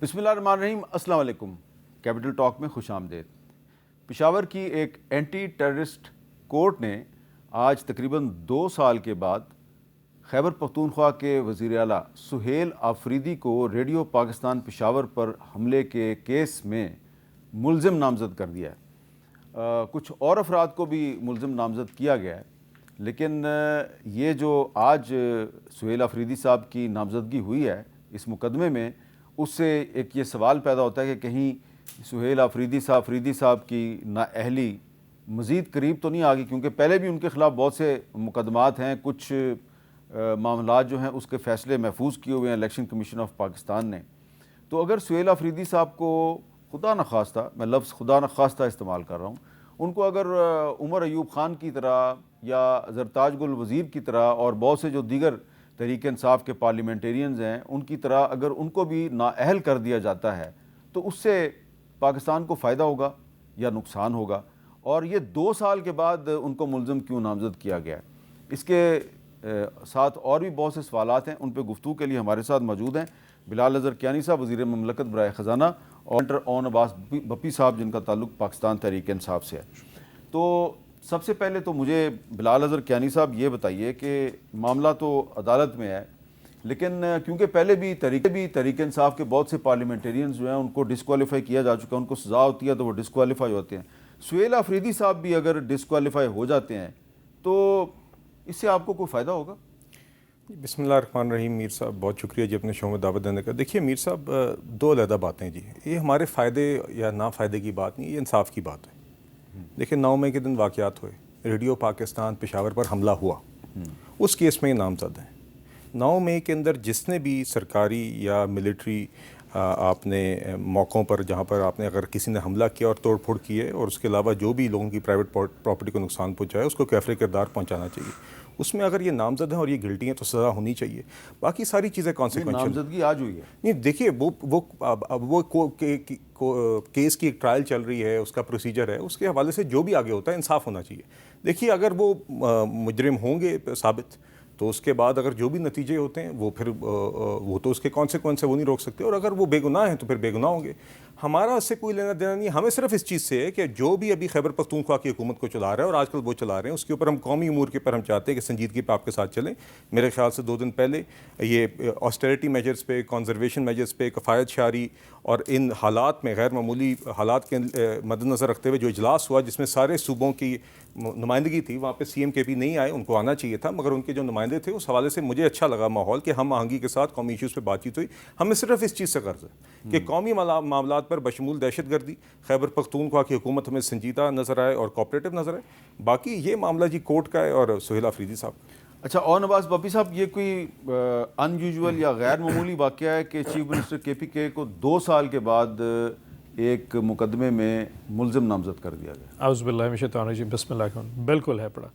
بسم اللہ الرحمن الرحیم. السلام علیکم. کیپٹل ٹاک میں خوش آمدید. پشاور کی ایک اینٹی ٹیررسٹ کورٹ نے آج تقریباً 2 سال کے بعد خیبر پختونخوا کے وزیر اعلیٰ سہیل آفریدی کو ریڈیو پاکستان پشاور پر حملے کے کیس میں ملزم نامزد کر دیا ہے. کچھ اور افراد کو بھی ملزم نامزد کیا گیا ہے، لیکن یہ جو آج سہیل آفریدی صاحب کی نامزدگی ہوئی ہے اس مقدمے میں، اس سے ایک یہ سوال پیدا ہوتا ہے کہ کہیں سہیل آفریدی صاحب کی نااہلی مزید قریب تو نہیں آ گئی، کیونکہ پہلے بھی ان کے خلاف بہت سے مقدمات ہیں. کچھ معاملات جو ہیں اس کے فیصلے محفوظ کیے ہوئے ہیں الیکشن کمیشن آف پاکستان نے. تو اگر سہیل آفریدی صاحب کو خدا نخواستہ، میں لفظ خدا نخواستہ استعمال کر رہا ہوں، ان کو اگر عمر ایوب خان کی طرح یا زرتاج گل وزیر کی طرح اور بہت سے جو دیگر تحریک انصاف کے پارلیمنٹیرینز ہیں ان کی طرح اگر ان کو بھی نااہل کر دیا جاتا ہے تو اس سے پاکستان کو فائدہ ہوگا یا نقصان ہوگا؟ اور یہ 2 سال کے بعد ان کو ملزم کیوں نامزد کیا گیا ہے؟ اس کے ساتھ اور بھی بہت سے سوالات ہیں، ان پہ گفتگو کے لیے ہمارے ساتھ موجود ہیں بلال اظہر کیانی صاحب، وزیر مملکت برائے خزانہ، اور سینیٹر اون عباس بپی صاحب جن کا تعلق پاکستان تحریک انصاف سے ہے. تو سب سے پہلے تو مجھے بلال اظہر کیانی صاحب یہ بتائیے کہ معاملہ تو عدالت میں ہے، لیکن کیونکہ پہلے بھی تحریک انصاف کے بہت سے پارلیمنٹیرینز جو ہیں ان کو ڈسکوالیفائی کیا جا چکا ہے، ان کو سزا ہوتی ہے تو وہ ڈسکوالیفائی ہوتے ہیں. سہیل آفریدی صاحب بھی اگر ڈسکوالیفائی ہو جاتے ہیں تو اس سے آپ کو کوئی فائدہ ہوگا؟ بسم اللہ الرحمن الرحیم. میر صاحب بہت شکریہ جی اپنے شو میں دعوت دینے کا. دیکھیے میر صاحب، 2 علیحدہ باتیں جی. یہ ہمارے فائدے یا نافائدے کی بات نہیں، یہ انصاف کی بات ہے. دیکھیں 9 مئی کے دن واقعات ہوئے، ریڈیو پاکستان پشاور پر حملہ ہوا، اس کیس میں یہ نامزد ہیں. 9 مئی کے اندر جس نے بھی سرکاری یا ملٹری آپ نے موقعوں پر جہاں پر آپ نے اگر کسی نے حملہ کیا اور توڑ پھوڑ کی ہے، اور اس کے علاوہ جو بھی لوگوں کی پرائیویٹ پراپرٹی کو نقصان پہنچایا ہے، اس کو کیفر کردار پہنچانا چاہیے. اس میں اگر یہ نامزد ہیں اور یہ گلٹی ہیں تو سزا ہونی چاہیے. باقی ساری چیزیں کانسیکوینشل. نامزدگی آج ہوئی ہے؟ نہیں دیکھیے، وہ کیس کی ایک ٹرائل چل رہی ہے، اس کا پروسیجر ہے، اس کے حوالے سے جو بھی آگے ہوتا ہے انصاف ہونا چاہیے. دیکھیے اگر وہ مجرم ہوں گے ثابت تو اس کے بعد اگر جو بھی نتیجے ہوتے ہیں وہ پھر وہ تو اس کے کانسیکوینس ہے، وہ نہیں روک سکتے. اور اگر وہ بے گناہ ہیں تو پھر بے گناہ ہوں گے. ہمارا اس سے کوئی لینا دینا نہیں. ہمیں صرف اس چیز سے ہے کہ جو بھی ابھی خیبر پختونخوا کی حکومت کو چلا رہا ہے اور آج کل وہ چلا رہے ہیں، اس کے اوپر ہم قومی امور کے پر ہم چاہتے ہیں کہ سنجیدگی پہ آپ کے ساتھ چلیں. میرے خیال سے 2 دن پہلے یہ آسٹیرٹی میجرز پہ، کنزرویشن میجرز پہ کفایت شعاری اور ان حالات میں غیر معمولی حالات کے مد نظر رکھتے ہوئے جو اجلاس ہوا جس میں سارے صوبوں کی نمائندگی تھی، وہاں پہ سی ایم کے بھی نہیں آئے، ان کو آنا چاہیے تھا، مگر ان کے جو نمائندے تھے اس حوالے سے مجھے اچھا لگا ماحول کہ ہم آہنگی کے ساتھ قومی ایشوز پہ بات چیت ہوئی. ہمیں صرف اس چیز سے غرض ہے کہ قومی معاملات پر بشمول دہشت گردی خیبر پختونخوا کی حکومت ہمیں سنجیدہ نظر آئے اور کوآپریٹو نظر آئے. باقی یہ معاملہ جی کورٹ کا ہے اور سہیل آفریدی صاحب. اچھا، اون عباس بپی صاحب، یہ کوئی ان یوزول یا غیر معمولی واقعہ ہے کہ چیف منسٹر کے پی کے کو 2 سال کے بعد ایک مقدمے میں ملزم نامزد کر دیا گیا؟ اعوذ باللہ من الشیطان الرجیم، بسم اللہ الرحمن الرحیم. بالکل ہے پڑا.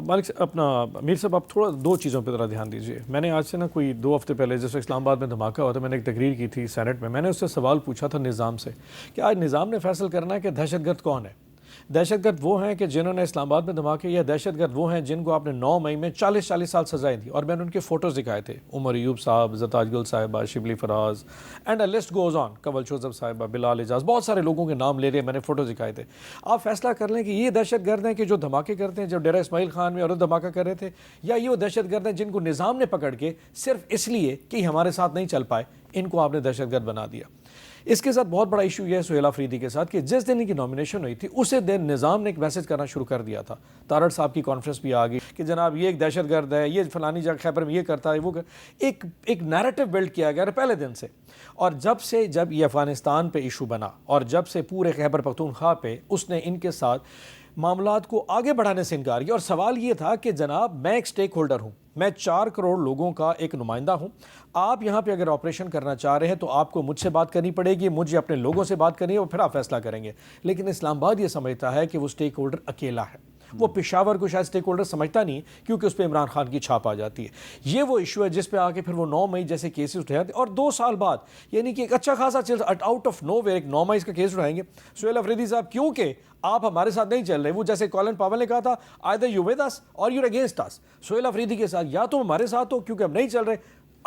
مالک اپنا میر صاحب آپ تھوڑا 2 چیزوں پہ ذرا دھیان دیجیے. میں نے آج سے کوئی 2 ہفتے پہلے جیسے اسلام آباد میں دھماکہ ہوا تھا، میں نے ایک تقریر کی تھی سینٹ میں. میں نے اس سے سوال پوچھا تھا نظام سے کہ آج نظام نے فیصل کرنا ہے کہ دہشت گرد کون ہے. دہشت گرد وہ ہیں کہ جنہوں نے اسلام آباد میں دھماکے، یا دہشت گرد وہ ہیں جن کو آپ نے 9 مئی میں 40 سال سزائیں دی. اور میں نے ان کے فوٹوز دکھائے تھے، عمر ایوب صاحب، زرتاج گل صاحبہ، Shibli Faraz, and a list goes on, Kanwal Shauzab صاحبہ، بلال اعجاز، بہت سارے لوگوں کے نام لے رہے ہیں. میں نے فوٹوز دکھائے تھے. آپ فیصلہ کر لیں کہ یہ دہشت گرد ہیں کہ جو دھماکے کرتے ہیں، جو ڈیرہ اسماعیل خان میں اور دھماکہ کر رہے تھے، یا یہ وہ دہشت گرد ہیں جن کو نظام نے پکڑ کے صرف اس لیے کہ ہمارے ساتھ نہیں چل پائے ان کو آپ نے دہشت گرد بنا دیا. اس کے ساتھ بہت بڑا ایشو یہ ہے سہیل آفریدی کے ساتھ کہ جس دن ان کی نامینیشن ہوئی تھی اسی دن نظام نے ایک میسج کرنا شروع کر دیا تھا. تارڑ صاحب کی کانفرنس بھی آ گئی کہ جناب یہ ایک دہشت گرد ہے، یہ فلانی جگہ خیبر میں یہ کرتا ہے، وہ ایک نیریٹو بلڈ کیا گیا پہلے دن سے. اور جب یہ افغانستان پہ ایشو بنا اور جب سے پورے خیبر پختونخوا پہ اس نے ان کے ساتھ معاملات کو آگے بڑھانے سے انکار کیا. اور سوال یہ تھا کہ جناب میں ایک سٹیک ہولڈر ہوں، میں 4 کروڑ لوگوں کا ایک نمائندہ ہوں. آپ یہاں پہ اگر آپریشن کرنا چاہ رہے ہیں تو آپ کو مجھ سے بات کرنی پڑے گی، مجھے اپنے لوگوں سے بات کرنی ہے اور پھر آپ فیصلہ کریں گے. لیکن اسلام آباد یہ سمجھتا ہے کہ وہ سٹیک ہولڈر اکیلا ہے. وہ پشاور کو شاید سٹیک ہولڈر سمجھتا نہیں کیونکہ اس پہ عمران خان کی چھاپ آ جاتی ہے. یہ وہ ایشو ہے جس پہ آ کے پھر وہ 9 مئی جیسے کیسز اٹھائے اور 2 سال بعد یعنی کہ ایک اچھا خاصا آؤٹ آف نو ویئر ایک 9 مئی کا کیس اٹھائیں گے. سہیل آفریدی صاحب کیونکہ آپ ہمارے ساتھ نہیں چل رہے، وہ جیسے کولن پاول نے کہا تھا either you with us or you're against us. Sohail Afridi کے ساتھ یا تو ہمارے ساتھ ہو کیونکہ ہم نہیں چل رہے،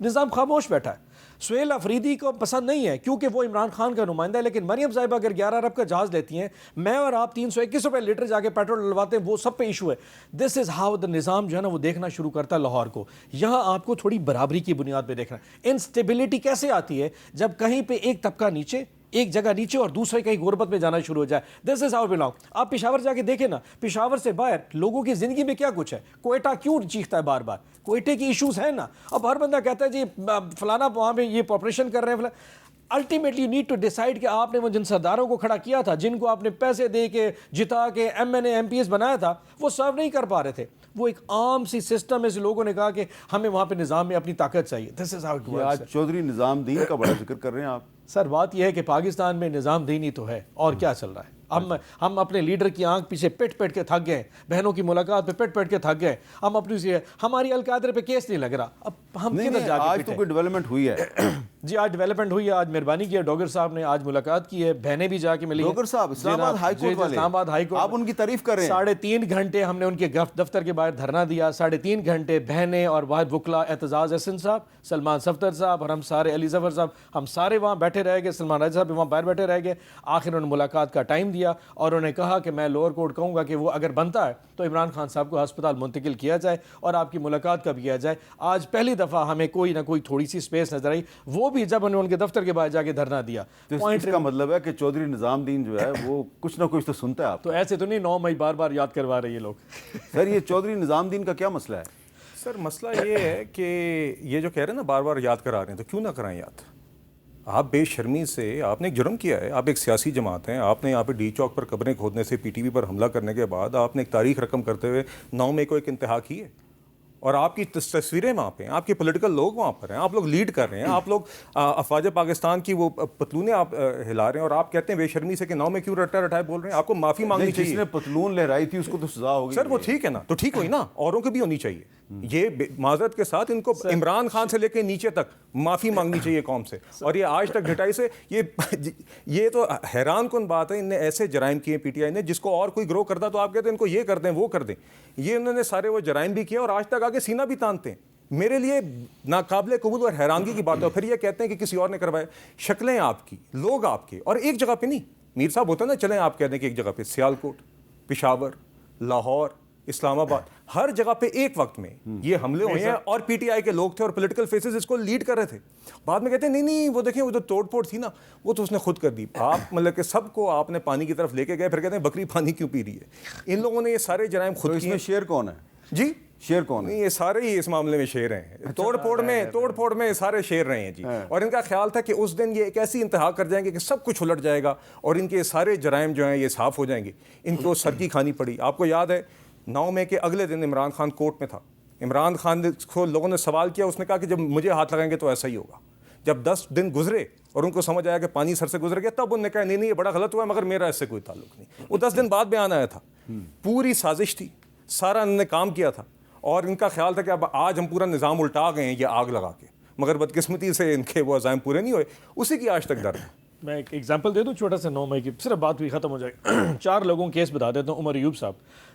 نظام خاموش بیٹھا ہے. سہیل افریدی کو پسند نہیں ہے کیونکہ وہ عمران خان کا نمائندہ ہے, لیکن مریم صاحبہ اگر 11 ارب کا جہاز لیتی ہیں, میں اور آپ 321 روپے لیٹر جا کے پیٹرول ڈلواتے ہیں, وہ سب پہ ایشو ہے. دس از ہاؤ دا نظام جو ہے نا وہ دیکھنا شروع کرتا ہے لاہور کو. یہاں آپ کو تھوڑی برابری کی بنیاد پہ دیکھنا. انسٹیبلٹی کیسے آتی ہے؟ جب کہیں پہ ایک طبقہ نیچے, ایک جگہ نیچے اور دوسرے کہیں غربت میں جانا شروع ہو جائے. دس از ہاؤ بلانگ. آپ پشاور جا کے دیکھیں نا, پشاور سے باہر لوگوں کی زندگی میں کیا کچھ ہے. کوئٹہ کیوں چیختا ہے بار بار؟ کوئٹے کی ایشوز ہیں نا. اب ہر بندہ کہتا ہے جی فلانا وہاں پہ یہ آپریشن کر رہے ہیں. Ultimately you need to decide کہ آپ نے وہ جن سرداروں کو کھڑا کیا تھا, جن کو آپ نے پیسے دے کے جتا کے M N A M P S بنایا تھا, وہ سرو نہیں کر پا رہے تھے. وہ ایک عام سی سسٹم ہے, لوگوں نے کہا کہ ہمیں وہاں پہ نظام میں اپنی طاقت چاہیے. دس از ہاؤ اٹ ورکس. آج چودھری نظام دین کا بڑا ذکر کر رہے ہیں آپ. سر بات یہ ہے کہ پاکستان میں نظام دینی تو ہے, اور کیا چل رہا ہے. ہم اپنے لیڈر کی آنکھ پیچھے پٹ کے تھک گئے, بہنوں کی ملاقات پہ پٹ کے تھک گئے. ہم اپنی ہماری القادر پہ کیس نہیں لگ رہا. اب ہم کدھر جا کے آج تو کوئی ڈیولپمنٹ ہوئی ہے؟ جی آج ڈیولپمنٹ ہوئی ہے. آج مہربانی کی ہے, ڈوگر صاحب نے آج ملاقات کی ہے, بہنیں بھی جا کے ملی. ڈوگر صاحب اسلام آباد ہائی کورٹ والے, اسلام آباد ہائی کورٹ, آپ ان کی تعریف کر رہے ہیں. 3.5 گھنٹے ہم نے ان کے دفتر کے باہر دھرنا دیا. 3.5 گھنٹے بہنیں اور واحد وکلا اعتزاز احسن صاحب, سلمان صفدر صاحب اور ہم سارے, علی ظفر صاحب, ہم سارے وہاں بیٹھے رہ گئے. سلمان راجہ صاحب وہاں باہر بیٹھے رہ گئے. آخر انہوں نے ملاقات کا ٹائم دیا اور انہوں نے کہا کہ میں لوور کورٹ کہوں گا کہ وہ اگر بنتا ہے تو عمران خان صاحب کو ہسپتال منتقل کیا جائے اور آپ کی ملاقات کا بھی کیا جائے. آج پہلی دفعہ ہمیں کوئی نہ کوئی تھوڑی سی اسپیس نظر آئی, وہ بھی جب انہوں نے ان کے دفتر کے باہر جا کے دھرنا دیا. اس کا مطلب ہے کہ چودھری نظام دین جو ہے وہ کچھ نہ کچھ تو سنتا ہے آپ. تو ایسے تو نہیں 9 مئی بار بار یاد کروا رہے یہ لوگ. سر یہ چودھری نظام دین کا کیا مسئلہ ہے؟ سر مسئلہ یہ ہے کہ یہ جو کہہ رہے ہیں نا بار بار یاد کرا رہے ہیں, تو کیوں نہ کرائیں یاد. آپ بے شرمی سے, آپ نے ایک جرم کیا ہے, آپ ایک سیاسی جماعت ہیں, آپ نے یہاں پہ ڈی چوک پر قبریں کھودنے سے, پی ٹی وی پر حملہ کرنے کے بعد آپ نے ایک تاریخ رقم کرتے ہوئے 9 مئی کو ایک انتہا کی ہے, اور آپ کی تصویریں وہاں پہ ہیں, آپ کے پولیٹیکل لوگ وہاں پر ہیں, آپ لوگ لیڈ کر رہے ہیں, آپ لوگ افواج پاکستان کی وہ پتلونیں آپ ہلا رہے ہیں, اور آپ کہتے ہیں بے شرمی سے کہ 9 میں کیوں رٹائے بول رہے ہیں. آپ کو معافی مانگنی چاہیے. جس نے پتلون لہرائی تھی اس کو تو سزا ہوگی. سر وہ ٹھیک ہے نا, تو ٹھیک ہوئی نا, اوروں کو بھی ہونی چاہیے. یہ معذرت کے ساتھ ان کو عمران خان سے لے کے نیچے تک معافی مانگنی چاہیے قوم سے. اور یہ آج تک ڈٹائی سے, یہ تو حیران کن بات ہے. ان نے ایسے جرائم کیے پی ٹی آئی نے جس کو اور کوئی گروہ کرتا تو آپ کہتے ہیں ان کو یہ کر دیں وہ کر دیں. یہ انہوں نے سارے وہ جرائم بھی کیا اور آج تک آگے سینہ بھی تانتے ہیں. میرے لیے ناقابل قبول اور حیرانگی کی بات ہے. پھر یہ کہتے ہیں کہ کسی اور نے کروائے. شکلیں آپ کی, لوگ آپ کے, اور ایک جگہ پہ نہیں. میر صاحب ہوتا ہے نا, چلیں آپ کہہ دیں کہ ایک جگہ پہ سیالکوٹ, پشاور, لاہور, اسلام آباد, ہر جگہ پہ ایک وقت میں یہ حملے ہوئے ہیں, اور پی ٹی آئی کے لوگ تھے اور پولیٹیکل فیسز اس کو لیڈ کر رہے تھے. بعد میں کہتے ہیں نہیں وہ دیکھیں وہ جو توڑ پھوڑ تھی نا وہ تو اس نے خود کر دی. آپ مطلب کہ سب کو آپ نے پانی کی طرف لے کے گئے, پھر کہتے ہیں بکری پانی کیوں پی رہی ہے. ان لوگوں نے یہ سارے جرائم خود کیے. اس میں شیر کون ہے؟ جی شیر کون ہے؟ یہ سارے ہی اس معاملے میں شیر ہیں. توڑ پھوڑ میں سارے شیر رہے ہیں جی. اور ان کا خیال تھا کہ اس دن یہ ایک ایسی انتہا کر جائیں گے کہ سب کچھ الٹ جائے گا اور ان کے سارے جرائم جو ہیں یہ صاف ہو جائیں گے. ان کو سر کی کھانی پڑی. آپ کو یاد ہے 9 مئی کے اگلے دن عمران خان کورٹ میں تھا. عمران خان کو لوگوں نے سوال کیا, اس نے کہا کہ جب مجھے ہاتھ لگائیں گے تو ایسا ہی ہوگا. جب 10 دن گزرے اور ان کو سمجھ آیا کہ پانی سر سے گزر گیا, تب انہوں نے کہا نہیں یہ بڑا غلط ہوا ہے, مگر میرا اس سے کوئی تعلق نہیں. وہ 10 دن بعد بیان آیا تھا. پوری سازش تھی, سارا انہوں نے کام کیا تھا, اور ان کا خیال تھا کہ اب آج ہم پورا نظام الٹا گئے ہیں یہ آگ لگا کے, مگر بدقسمتی سے ان کے وہ عزائم پورے نہیں ہوئے. اسی کی آج تک درد ہے. میں ایک ایگزامپل دے دوں چھوٹا سا 9 مئی کی, صرف بات بھی ختم ہو جائے. 4 لوگوں کیس بتا دیتا ہوں. عمر ایوب صاحب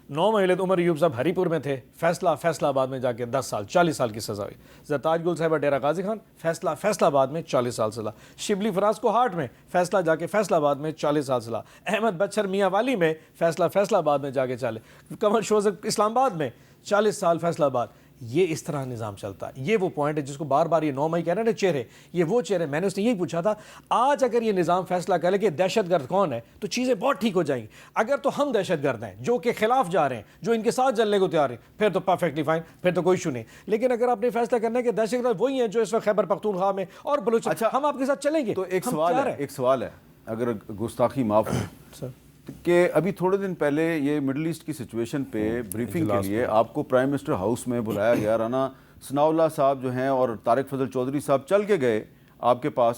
9 مئی عمر ایوب صاحب ہری پور میں تھے. فیصلہ آباد میں جا کے 10 سال 40 سال کی سزا ہوئی. زرتاج گل صاحبہ ڈیرہ غازی خان فیصلہ آباد میں 40 سال سزا. شبلی فراز کو ہارٹ میں فیصلہ جا کے فیصلہ آباد میں 40 سال سزا. احمد بچر میاں والی میں فیصلہ آباد میں جا کے 40. کمر شوز اسلام آباد میں 40 سال فیصلہ آباد. یہ اس طرح نظام چلتا ہے. یہ وہ پوائنٹ ہے جس کو بار بار یہ 9 مئی کہہ رہے ہیں نا چہرے, یہ وہ چہرے. میں نے اس نے یہی پوچھا تھا آج اگر یہ نظام فیصلہ کرے کہ دہشت گرد کون ہے تو چیزیں بہت ٹھیک ہو جائیں گی. اگر تو ہم دہشت گرد ہیں جو کہ خلاف جا رہے ہیں, جو ان کے ساتھ جلنے کو تیار ہیں, پھر تو پرفیکٹلی فائن, پھر تو کوئی ایشو نہیں. لیکن اگر آپ نے فیصلہ کرنا ہے کہ دہشت گرد وہی ہیں جو اس وقت خیبر پختونخوا میں اور بلوچستان, ہم آپ کے ساتھ چلیں گے. تو ایک سوال ہے اگر گستاخی معاف ہو کہ ابھی تھوڑے دن پہلے یہ مڈل ایسٹ کی سچویشن پہ بریفنگ کے لیے آپ کو پرائم منسٹر ہاؤس میں بلایا گیا. رانا ثناء اللہ صاحب جو ہیں اور طارق فضل چودھری صاحب چل کے گئے آپ کے پاس,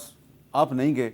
آپ نہیں گئے.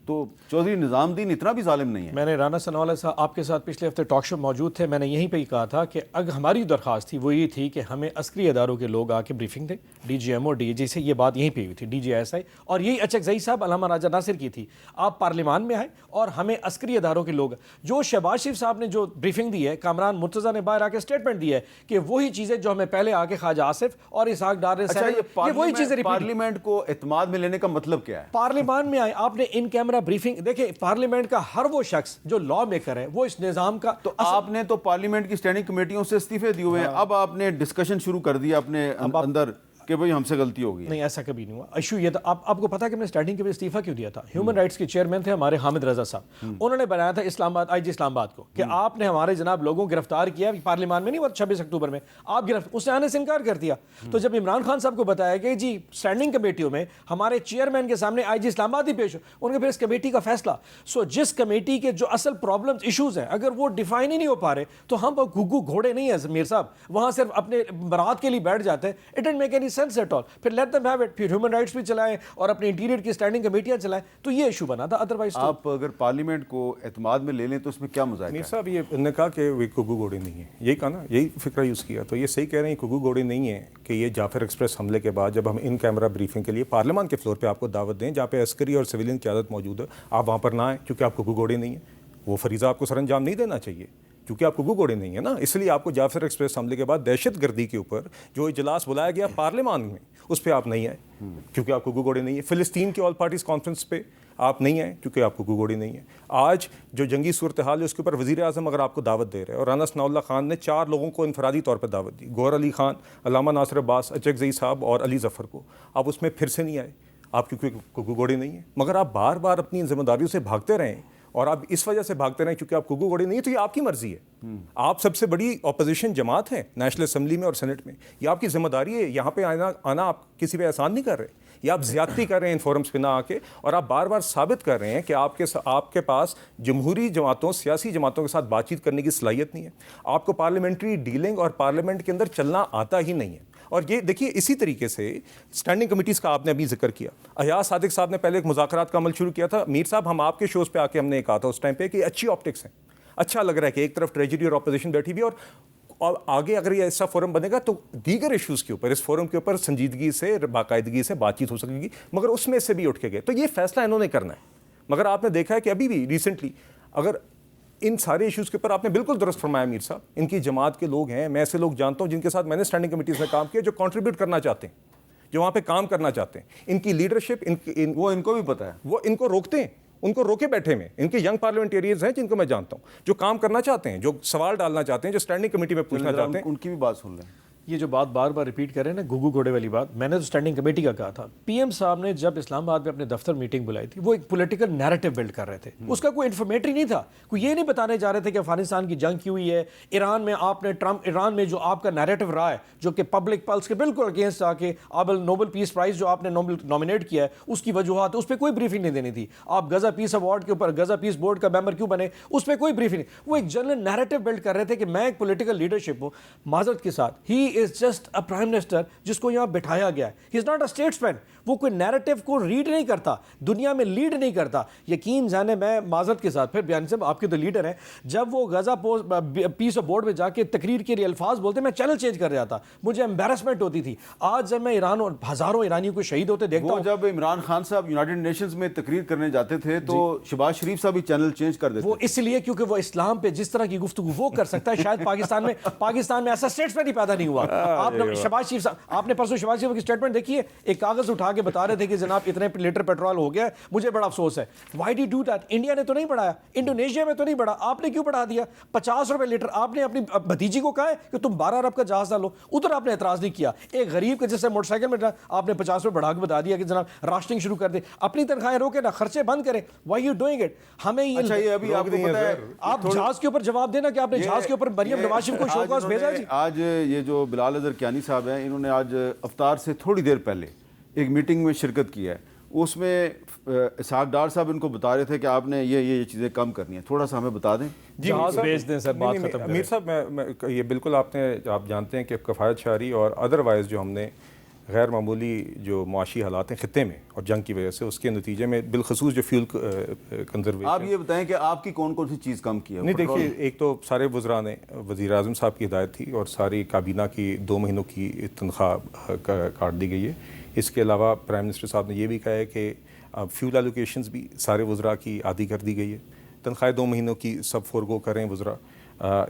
تو چودھری نظام الدین اتنا بھی ظالم نہیں ہے. میں نے رانا ثناءاللہ صاحب آپ کے ساتھ پچھلے ہفتے ٹاک شو موجود تھے, میں نے یہیں پہ ہی کہا تھا کہ اگر ہماری درخواست تھی وہ یہ تھی کہ ہمیں عسکری اداروں کے لوگ آ کے بریفنگ دیں, D G M O D G سے یہ بات یہیں پہ ہوئی تھی, ڈی جی ایس آئی, اور یہی اچکزئی صاحب علامہ راجہ ناصر کی تھی. آپ پارلیمان میں آئے اور ہمیں عسکری اداروں کے لوگ, جو شہباز شریف صاحب نے جو بریفنگ دی ہے, کامران مرتضیٰ نے باہر آ کے اسٹیٹمنٹ دی ہے کہ وہی چیزیں جو ہمیں پہلے آ کے خواجہ آصف اور اسحاق ڈار نے یہ وہی چیزیں پارلیمنٹ کو اعتماد میں لینے کا مطلب کیا ہے؟ پارلیمان میں آئے, آپ نے ان کیمرہ بریفنگ دیکھیں, پارلیمنٹ کا ہر وہ شخص جو لا میکر ہے وہ اس نظام کا, تو آپ نے تو پارلیمنٹ کی سٹینڈنگ کمیٹیوں سے استعفے دیے ہوئے ہیں, اب آپ نے ڈسکشن شروع کر دیا اپنے اندر کہ بھئی ہم سے غلطی ہو گئی. نہیں, ایسا کبھی نہیں ہوا. ایشو یہ تھا, آپ کو پتا کہ میں نے اسٹارٹنگ کے بھی استعفیٰ کیوں دیا تھا. ہیومن رائٹس کے چیئرمین تھے ہمارے حامد رضا صاحب, انہوں نے بنایا تھا اسلام آباد, آئی جی اسلام آباد کو, کہ آپ نے ہمارے جناب لوگوں کو گرفتار کیا پارلیمان میں, نہیں وہ 26 اکتوبر میں آپ اس نے آنے سے انکار کر دیا. تو جب عمران خان صاحب کو بتایا کہ جی اسٹینڈنگ کمیٹیوں میں ہمارے چیئرمین کے سامنے آئی جی اسلام آباد ہی پیش ہو, ان کے پھر اس کمیٹی کا فیصلہ. سو جس کمیٹی کے جو اصل پرابلمز ایشوز ہیں اگر وہ ڈیفائن ہی نہیں ہو پا رہے تو ہم گھگو گھوڑے نہیں ہیں میر صاحب, وہاں صرف اپنے برات کے لیے بیٹھ جاتے ہیں. It don't make any sense at all. پھر لیٹ دیم ہیو اٹ, پھر ہیومن رائٹس بھی چلائیں اور اپنی انٹیریئر کی اسٹینڈنگ کمیٹیاں چلائیں, تو یہ ایشو بنا تھا. ادروائز آپ اگر پارلیمنٹ کو اعتماد میں لے لیں تو اس میں کیا مذائقہ ہے؟ میر صاحب یہ انہوں نے کہا کہ وہ گھگو گھوڑے نہیں ہیں, یہی کہا نا, یہی فکرہ یوز کیا, تو یہ صحیح کہہ رہے ہیں گھگو گھوڑے نہیں ہیں کہ یہ جعفر ایکسپریس حملے کے بعد جب ہم ان کیمرہ بریفنگ کے لیے پارلیمان کے فلور پہ آپ کو دعوت دیں جہاں پہ عسکری اور سویلین قیادت موجود ہے, آپ وہاں پر نہ آئیں کیونکہ آپ گھگو گھوڑے نہیں ہیں. وہ فریضہ آپ کو سر انجام نہیں دینا چاہیے کیونکہ آپ گھگو گھوڑے نہیں ہیں نا, اس لیے آپ کو جعفر ایکسپریس حملے کے بعد دہشت گردی کے اوپر جو اجلاس بلایا گیا پارلیمان میں اس پہ آپ نہیں آئے کیونکہ آپ گھگو گھوڑے نہیں ہیں. فلسطین کے آل پارٹیز کانفرنس پہ آپ نہیں آئے کیونکہ آپ گھگو گھوڑے نہیں ہیں. آج جو جنگی صورتحال ہے اس کے اوپر وزیر اعظم اگر آپ کو دعوت دے رہے ہیں, اور رانا ثناءاللہ خان نے 4 لوگوں کو انفرادی طور پہ دعوت دی, گوہر علی خان, علامہ ناصر عباس, اچکزئی صاحب اور علی ظفر کو, آپ اس میں پھر سے نہیں آئے آپ کیونکہ گھگو گھوڑے نہیں ہیں. مگر آپ بار بار اپنی ذمہ داریوں سے بھاگتے رہیں اور آپ اس وجہ سے بھاگتے رہیں کیونکہ آپ گھگو گھوڑے نہیں ہیں, تو یہ آپ کی مرضی ہے. آپ سب سے بڑی اپوزیشن جماعت ہے نیشنل اسمبلی میں اور سینٹ میں, یہ آپ کی ذمہ داری ہے. یہاں پہ آنا آپ کسی پہ احسان نہیں کر رہے, یہ آپ زیادتی کر رہے ہیں ان فورمز پہ نہ آ کے, اور آپ بار بار ثابت کر رہے ہیں کہ آپ کے پاس جمہوری جماعتوں, سیاسی جماعتوں کے ساتھ بات چیت کرنے کی صلاحیت نہیں ہے. آپ کو پارلیمنٹری ڈیلنگ اور پارلیمنٹ کے اندر چلنا آتا ہی نہیں ہے. اور یہ دیکھیے اسی طریقے سے اسٹینڈنگ کمیٹیز کا آپ نے ابھی ذکر کیا, ایاز صادق صاحب نے پہلے ایک مذاکرات کا عمل شروع کیا تھا. میر صاحب ہم آپ کے شوز پہ آ کے ہم نے کہا تھا اس ٹائم پہ کہ اچھی آپٹکس ہیں, اچھا لگ رہا ہے کہ ایک طرف ٹریجری اور اپوزیشن بیٹھی ہوئی, اور آگے اگر یہ ایسا فورم بنے گا تو دیگر ایشوز کے اوپر اس فورم کے اوپر سنجیدگی سے باقاعدگی سے بات چیت ہو سکے گی. مگر اس میں سے بھی اٹھ کے گئے, تو یہ فیصلہ انہوں نے کرنا ہے. مگر آپ نے دیکھا ہے کہ ابھی بھی ریسنٹلی اگر ان سارے ایشوز کے اوپر آپ نے بالکل درست فرمایا میر صاحب, ان کی جماعت کے لوگ ہیں, میں ایسے لوگ جانتا ہوں جن کے ساتھ میں نے اسٹینڈنگ کمیٹیز میں کام کیا, جو کنٹریبیوٹ کرنا چاہتے ہیں, جو وہاں پہ کام کرنا چاہتے ہیں. ان کی لیڈرشپ وہ ان کو بھی پتہ ہے, وہ ان کو روکتے ہیں, ان کو روکے بیٹھے میں. ان کے ینگ پارلیمنٹیریئنز ہیں جن کو میں جانتا ہوں, جو کام کرنا چاہتے ہیں, جو سوال ڈالنا چاہتے ہیں, جو اسٹینڈنگ کمیٹی میں پوچھنا چاہتے ہیں. ان کی بھی بات سن لیں. یہ جو بات بار بار ریپیٹ کر رہے ہیں نا گھگو گھوڑے والی بات, میں نے تو اسٹینڈنگ کمیٹی کا کہا تھا. پی ایم صاحب نے جب اسلام آباد میں اپنے دفتر میٹنگ بلائی تھی, وہ ایک پولیٹیکل نیریٹو بلڈ کر رہے تھے, اس کا کوئی انفارمیٹری نہیں تھا. کوئی یہ نہیں بتانے جا رہے تھے کہ افغانستان کی جنگ کی ہوئی ہے, ایران میں آپ نے ایران میں جو آپ کا نیریٹو رہا ہے جو کہ پبلک پلس کے بالکل اگینسٹ آ کے نوبل پیس پرائز جو آپ نے نامینیٹ کیا ہے اس کی وجوہات, اس پہ کوئی بریفنگ نہیں دینی تھی. آپ غزہ پیس ایوارڈ کے اوپر غزہ پیس بورڈ کا ممبر کیوں بنے, اس پہ کوئی بریفنگ نہیں. وہ ایک جنرل نیریٹو بلڈ کر رہے تھے کہ میں ایک پولیٹیکل لیڈرشپ ہوں. معذرت کے ساتھ, he is just a prime minister جس کو یہاں بٹھایا گیا ہے. He is not a statesman. وہ کوئی نیریٹو کو ریڈ نہیں کرتا, دنیا میں لیڈ نہیں کرتا. یقین جانے, میں معذرت کے ساتھ پھر بیان صاحب آپ کے تو لیڈر ہیں, جب وہ غزہ پیس بورڈ میں جا کے تقریر کے لیے الفاظ بولتے میں چینل چینج کر رہا تھا, مجھے امبیرسمنٹ ہوتی تھی. آج جب میں ایران اور ہزاروں ایرانیوں کو شہید ہوتے دیکھتا ہوں, جب عمران خان صاحب یونائیٹڈ نیشنز میں تقریر کرنے جاتے تھے تو شہباز شریف صاحب بھی چینل چینج کر دیتے. وہ اس لیے کیونکہ وہ اسلام پہ جس طرح کی گفتگو وہ کر سکتا ہے, شاید پاکستان میں ایسا اسٹیٹس مین ہی پیدا نہیں ہوا. آپ نے شہباز شریف صاحب, آپ نے پرسوں شہباز شریف کی اسٹیٹمنٹ دیکھی ہے, ایک کاغذ اٹھا کے بتا رہے تھے کہ جناب اتنے لیٹر پیٹرول ہو گیا, مجھے بڑا افسوس ہے. Why do do that? India نے تو نہیں بڑھایا, انڈونیشیا میں تو نہیں بڑھا, آپ نے کیوں بڑھا دیا 50 روپے لیٹر؟ آپ نے اپنی بھتیجی کو کہا ہے کہ تم 12 ارب کا جہاز ڈالو, ادھر آپ نے اعتراض نہیں کیا. ایک غریب کے جیسے موٹر سائیکل میں آپ نے 50 روپے بڑھا کے بتا دیا کہ جناب راشننگ شروع کر دے, اپنی تنخواہیں روکے نا, خرچے بند کریں. Why you doing it? ہمیں یہ ابھی آپ کو پتہ ہے, آپ جہاز کے اوپر جواب دینا کہ آپ نے جہاز کے اوپر مریم نواز شریف کو شو کاز بھیجا. جی آج یہ جو بلال اظہر کیانی صاحب ہیں, انہوں نے آج افطار سے تھوڑی دیر پہلے ایک میٹنگ میں شرکت کی ہے. اس میں اسحاق ڈار صاحب ان کو بتا رہے تھے کہ آپ نے یہ چیزیں کم کرنی ہیں, تھوڑا سا ہمیں بتا دیں. جہاز بھیج دیں سر, بات ختم کریں. امیر صاحب, میں یہ بالکل آپ جانتے ہیں کہ کفایت شعری اور ادروائز جو ہم نے غیر معمولی جو معاشی حالات ہیں خطے میں اور جنگ کی وجہ سے، اس کے نتیجے میں بالخصوص جو فیول کنزرویشن. آپ یہ بتائیں کہ آپ کی کون کون سی چیز کم کی ہے؟ نہیں دیکھیے، ایک تو سارے وزراء نے، وزیر اعظم صاحب کی ہدایت تھی اور ساری کابینہ کی 2 مہینوں کی تنخواہ کاٹ دی گئی ہے. اس کے علاوہ پرائم منسٹر صاحب نے یہ بھی کہا ہے کہ فیول ایلوکیشنز بھی سارے وزراء کی عادی کر دی گئی ہے. تنخواہ 2 مہینوں کی سب فورگو کریں وزراء.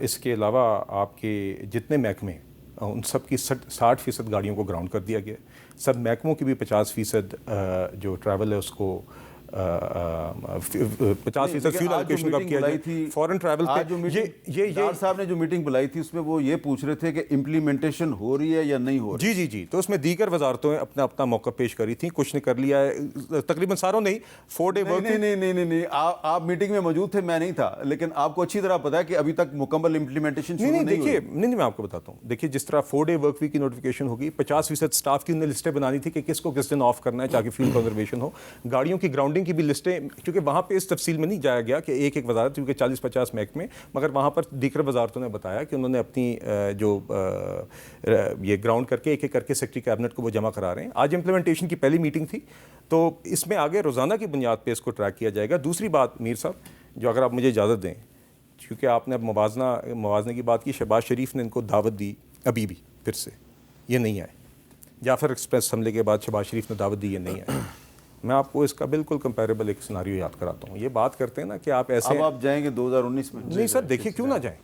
اس کے علاوہ آپ کے جتنے محکمے ان سب کی 60% گاڑیوں کو گراؤنڈ کر دیا گیا. سب محکموں کی بھی 50% جو ٹریول ہے اس کو 50% فیول ایلوکیشن کا کیا جائے. فورن ٹریول پہ یہ صاحب نے جو میٹنگ بلائی تھی اس میں وہ یہ پوچھ رہے تھے کہ امپلیمنٹیشن ہو رہی ہے یا نہیں ہو رہی. جی تو اس میں دیگر وزارتوں نے اپنا موقع پیش کری تھی. کچھ نے کر لیا ہے، تقریباً ساروں نے. 4 ڈے ورک. نہیں آپ میٹنگ میں موجود تھے، میں نہیں تھا، لیکن آپ کو اچھی طرح پتا ہے کہ ابھی تک مکمل امپلیمنٹیشن شروع نہیں ہوئی. نہیں میں آپ کو بتاتا ہوں. دیکھیے جس طرح 4 ڈے ورک ویک کی نوٹیفیکیشن ہوگی، 50% سٹاف کی انہیں لسٹیں بنانی تھی کہ کس کو کس دن آف کرنا ہے تاکہ فیول کنزرویشن ہو. گاڑیوں کی گراؤنڈنگ کی بھی لسٹیں، کیونکہ وہاں پہ اس تفصیل میں نہیں جایا گیا کہ ایک وزارت، کیونکہ 40-50 محکمے، مگر وہاں پر دیگر وزارتوں نے بتایا کہ انہوں نے اپنی جو یہ گراؤنڈ کر کے ایک کر کے سیکرٹری کیبنٹ کو وہ جمع کرا رہے ہیں. آج امپلیمنٹیشن کی پہلی میٹنگ تھی، تو اس میں آگے روزانہ کی بنیاد پہ اس کو ٹریک کیا جائے گا. دوسری بات میر صاحب، جو اگر آپ مجھے اجازت دیں، کیونکہ آپ نے اب موازنہ کی بات کی، شہباز شریف نے ان کو دعوت دی، ابھی بھی پھر سے یہ نہیں آئے. جعفر ایکسپریس حملے کے بعد شہباز شریف نے دعوت دی، یہ نہیں آئے. میں آپ کو اس کا بالکل کمپیریبل ایک سیناریو یاد کراتا ہوں. یہ بات کرتے ہیں نا کہ آپ ایسے، اب آپ جائیں گے 2019 میں؟ نہیں سر دیکھیے، کیوں نہ جائیں،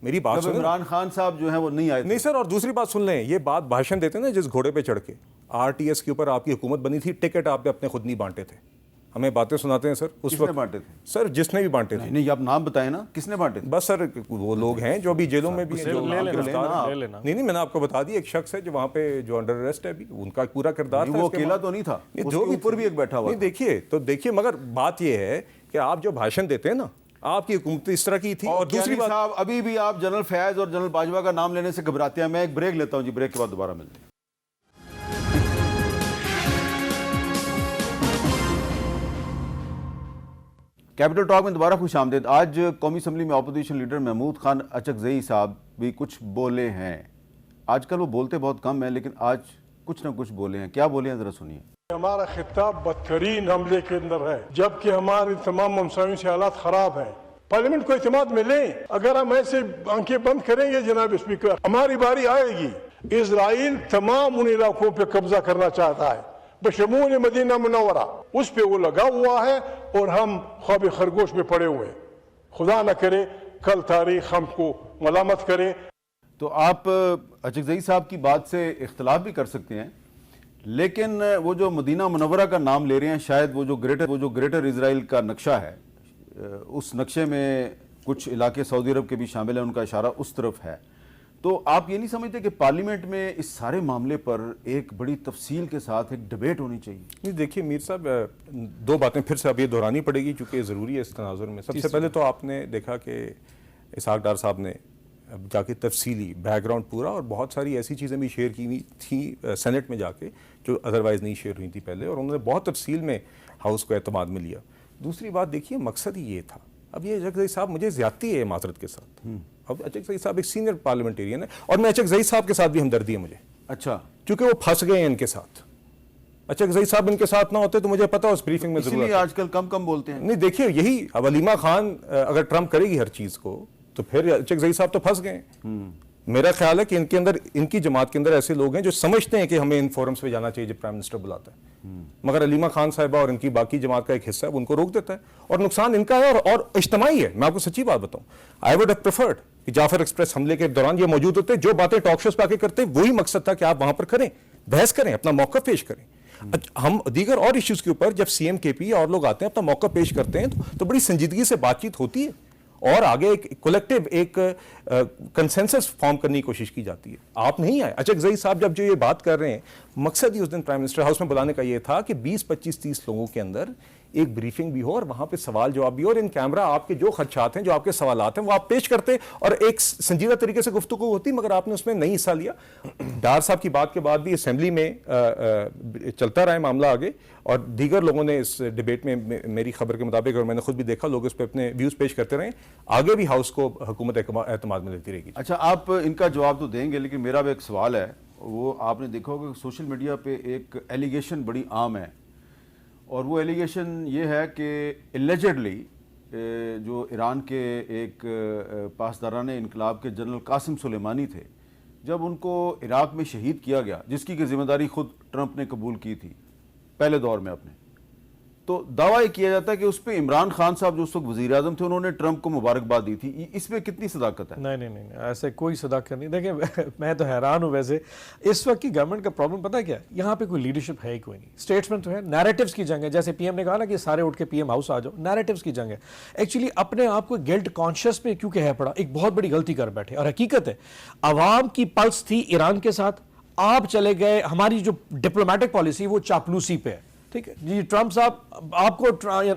میری بات سنیں. عمران خان صاحب جو ہیں وہ نہیں آئے. نہیں سر، اور دوسری بات سن لیں، یہ بات بھاشن دیتے ہیں نا جس گھوڑے پہ چڑھ کے. RTS کے اوپر آپ کی حکومت بنی تھی، ٹکٹ آپ نے اپنے خود نہیں بانٹے تھے. ہمیں باتیں سناتے ہیں سر. اس وقت بانٹے تھے سر، جس نے بھی بانٹے تھے. نہیں آپ نام بتائیں نا، کس نے بانٹے تھے؟ بس سر وہ لوگ ہیں جو ابھی جیلوں میں بھی ہیں، جو گرفتار. نہیں میں نے آپ کو بتا دی، ایک شخص ہے جو وہاں پہ جو انڈر اریسٹ ہے ابھی، ان کا پورا کردار تھا. وہ اکیلا تو نہیں تھا، جو اوپر بھی ایک بیٹھا ہوا. نہیں دیکھیے مگر بات یہ ہے کہ آپ جو بھاشن دیتے ہیں نا، آپ کی حکومت اس طرح کی تھی. اور دوسری بات صاحب، ابھی بھی آپ جنرل فیاض اور جنرل باجوہ کا نام لینے سے گھبراتے ہیں. میں ایک بریک لیتا ہوں جی، بریک کے بعد دوبارہ ملتے ہیں. کیپٹل ٹاک میں دوبارہ خوش آمدید. آج قومی اسمبلی میں اپوزیشن لیڈر محمود خان اچکزئی صاحب بھی کچھ بولے ہیں. آج کل وہ بولتے بہت کم ہیں، لیکن آج کچھ نہ کچھ بولے ہیں. کیا بولے ہیں ذرا سنیے. ہمارا خطاب بدترین حملے کے اندر ہے، جبکہ ہمارے تمام ہمسایوں سے حالات خراب ہیں. پارلیمنٹ کو اعتماد میں لیں. اگر ہم ایسے آنکھیں بند کریں گے جناب اسپیکر، ہماری باری آئے گی. اسرائیل تمام ان علاقوں پہ قبضہ کرنا چاہتا ہے بشمول مدینہ منورہ. اس پہ وہ لگا ہوا ہے اور ہم خواب خرگوش میں پڑے ہوئے ہیں. خدا نہ کرے کل تاریخ ہم کو ملامت کرے. تو آپ اچکزئی صاحب کی بات سے اختلاف بھی کر سکتے ہیں، لیکن وہ جو مدینہ منورہ کا نام لے رہے ہیں، شاید وہ جو گریٹر اسرائیل کا نقشہ ہے، اس نقشے میں کچھ علاقے سعودی عرب کے بھی شامل ہیں، ان کا اشارہ اس طرف ہے. تو آپ یہ نہیں سمجھتے کہ پارلیمنٹ میں اس سارے معاملے پر ایک بڑی تفصیل کے ساتھ ایک ڈیبیٹ ہونی چاہیے؟ نہیں دیکھیے میر صاحب، 2 باتیں پھر سے اب یہ دہرانی پڑے گی چونکہ ضروری ہے اس تناظر میں. سب سے پہلے تو آپ نے دیکھا کہ اسحاق ڈار صاحب نے جا کے تفصیلی بیک گراؤنڈ پورا، اور بہت ساری ایسی چیزیں بھی شیئر کی ہوئی تھیں سینٹ میں جا کے جو ادروائز نہیں شیئر ہوئی تھی پہلے، اور انہوں نے بہت تفصیل میں ہاؤس کو اعتماد میں لیا. دوسری بات دیکھیے، مقصد ہی یہ تھا. اب یہ اچکزئی صاحب، مجھے زیادتی ہے معذرت کے ساتھ، اب اچکزئی صاحب ایک سینئر پارلیمنٹیرین ہے، اور میں اچکزئی صاحب کے ساتھ بھی ہمدردی ہے مجھے. اچھا، کیونکہ وہ پھنس گئے ہیں ان کے ساتھ. اچکزئی صاحب ان کے ساتھ نہ ہوتے تو مجھے پتا اس بریفنگ میں اسی لیے آج کل کم بولتے ہیں. نہیں دیکھیے، یہی اب علیمہ خان اگر ٹرمپ کرے گی ہر چیز کو تو پھر اچکزئی صاحب تو پھنس گئے. میرا خیال ہے کہ ان کے اندر، ان کی جماعت کے اندر ایسے لوگ ہیں جو سمجھتے ہیں کہ ہمیں ان فورمز پہ جانا چاہیے جب پرائم منسٹر بلاتا ہے، مگر علیمہ خان صاحبہ اور ان کی باقی جماعت کا ایک حصہ ہے وہ ان کو روک دیتا ہے، اور نقصان ان کا ہے اور اجتماعی ہے. میں آپ کو سچی بات بتاؤں، آئی ووڈ ہیو پریفرڈ کہ جعفر ایکسپریس حملے کے دوران یہ موجود ہوتے. جو باتیں ٹاک شوز پہ آ کے کرتے وہی مقصد تھا کہ آپ وہاں پر کریں، بحث کریں، اپنا موقع پیش کریں. ہم دیگر اور ایشوز کے اوپر جب سی ایم کے پی اور لوگ آتے ہیں اپنا موقع پیش کرتے ہیں تو بڑی سنجیدگی سے بات چیت ہوتی ہے، اور آگے ایک کولیکٹیو ایک کنسنسس فارم کرنے کی کوشش کی جاتی ہے. آپ نہیں آئے. اچکزئی صاحب جب جو یہ بات کر رہے ہیں، مقصد ہی اس دن پرائم منسٹر ہاؤس میں بلانے کا یہ تھا کہ 20 25 30 لوگوں کے اندر ایک بریفنگ بھی ہو اور وہاں پہ سوال جواب بھی ہو، اور ان کیمرہ آپ کے جو خدشات ہیں، جو آپ کے سوالات ہیں، وہ آپ پیش کرتے اور ایک سنجیدہ طریقے سے گفتگو ہوتی. مگر آپ نے اس میں نہیں حصہ لیا. ڈار صاحب کی بات کے بعد بھی اسمبلی میں چلتا رہا معاملہ آگے، اور دیگر لوگوں نے اس ڈیبیٹ میں میری خبر کے مطابق، اور میں نے خود بھی دیکھا، لوگ اس پہ اپنے ویوز پیش کرتے رہے. آگے بھی ہاؤس کو حکومت اعتماد میں لیتی رہے گی. اچھا، آپ ان کا جواب تو دیں گے، لیکن میرا بھی ایک سوال ہے، وہ آپ نے دیکھا ہوگا کہ سوشل میڈیا پہ ایک ایلیگیشن بڑی عام ہے، اور وہ ایلیگیشن یہ ہے کہ ایلیجڈلی جو ایران کے ایک پاسداران انقلاب کے جنرل قاسم سلیمانی تھے، جب ان کو عراق میں شہید کیا گیا، جس کی کہ ذمہ داری خود ٹرمپ نے قبول کی تھی پہلے دور میں اپنے، تو دعویٰ یہ کیا جاتا ہے کہ اس پہ عمران خان صاحب جو اس وقت وزیر اعظم تھے، انہوں نے ٹرمپ کو مبارکباد دی تھی. اس میں کتنی صداقت ہے؟ نہیں ایسے کوئی صداقت نہیں. دیکھیں میں تو حیران ہوں. ویسے اس وقت کی گورنمنٹ کا پرابلم پتہ ہے کیا ہے؟ یہاں پہ کوئی لیڈرشپ ہے ہی کوئی نہیں. اسٹیٹسمین تو ہے، نیریٹیوز کی جنگ ہے. جیسے پی ایم نے کہا نا کہ سارے اٹھ کے پی ایم ہاؤس آ جاؤ، نیریٹیوز کی جنگ ہے. ایکچولی اپنے آپ کو گلٹ کانشیس میں کیونکہ ہے پڑا، ایک بہت بڑی غلطی کر بیٹھے. اور حقیقت ہے عوام کی پلس تھی ایران کے ساتھ، آپ چلے گئے. ہماری جو ڈپلومیٹک پالیسی وہ چاپلوسی پہ ہے. ٹھیک ہے جی، ٹرمپ صاحب آپ کو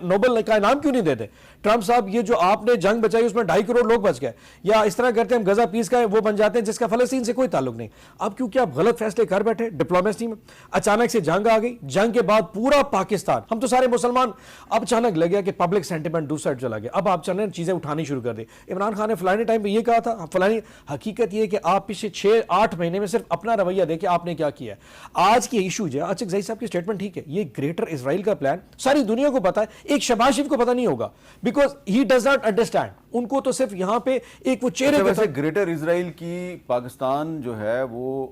نوبل کا انعام کیوں نہیں دیتے؟ ٹرمپ صاحب یہ جو آپ نے جنگ بچائی اس میں 2.5 کروڑ لوگ بچ گئے. یا اس طرح کرتے ہیں ہم غزہ پیس کا وہ بن جاتے ہیں جس کا فلسطین سے کوئی تعلق نہیں. اب کیونکہ آپ غلط فیصلے کر بیٹھے ڈپلومیسی میں، اچانک سے جنگ آ گئی. جنگ کے بعد پورا پاکستان، ہم تو سارے مسلمان، اب اچانک لگ گیا کہ پبلک سینٹیمنٹ دوسری سائڈ چلا گیا. اب آپ چلیں چیزیں اٹھانی شروع کر دی. عمران خان نے فلانے ٹائم پہ یہ کہا تھا فلانی. حقیقت یہ کہ آپ پچھلے 6-8 مہینے میں صرف اپنا رویہ دیکھیں آپ نے کیا کیا ہے. آج کی ایشو جو ہے، اچھا زئی صاحب کی اسٹیٹمنٹ ٹھیک ہے، یہ گریٹر اسرائیل کا پلان ساری دنیا کو پتا ہے، ایک شہباز شریف کو پتا نہیں ہوگا because he does not understand. ان کو تو صرف یہاں پہ ایک وہ چہرے پہ. گریٹر اسرائیل کی پاکستان جو ہے وہ